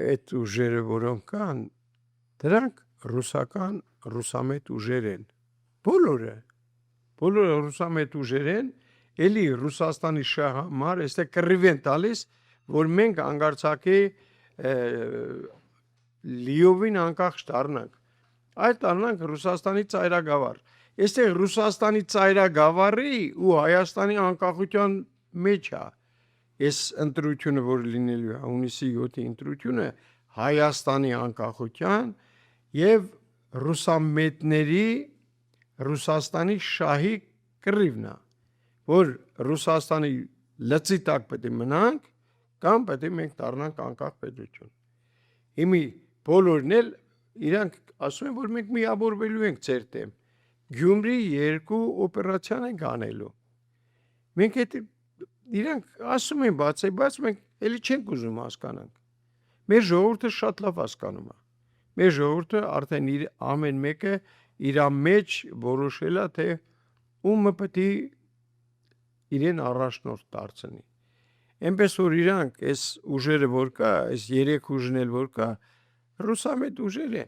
այդ ուժերը, որոնք կան, դրանք ռուսամետ ուժեր են, բոլորը ռուսամետ ուժեր են, էլի Ռուսաստանի շահ համար, այստեղ կռիվ են տալիս, որ մենք անգարցակի լիովին անկախ դառնանք, այլ դառնանք Ռուսաստանի ծայրագավառ, այստեղ Ռուսաստանի ծայրագավառի ու Հայաստանի անկախության մեջ է, այս ընտրությունը, որ լինելու է հունիսի 7-ի ընտրությունը, Հայաստանի անկախության և ռուսամետների Ռուսաստանի շահի կռիվն է, որ Ռուսաստանի լծի տակ պետք է մնանք, կամ պետք է մենք դառնանք անկախ պետություն։ Հիմի բոլորն էլ իրանք ասում են, որ մենք միավորվելու ենք ձեր դեմ։ Գյումրի 2 օպերացիան ենք անելու։ Մենք այդ իրանք ասում են բացեբաց, մենք էլի չենք ուզում հասկանանք։ Մեր ժողովուրդը շատ լավ հասկանում է։ Մեր ժողովուրդը արդեն ամեն մեկը իր մեջ որոշել է, թե ումը պետք է իրեն առաջնորդ դարձնի։ Էնպես որ իրանք այս ուժերը որ կա, այս 3 ուժն էլ որ կա, ռուսամետ ուժեր են։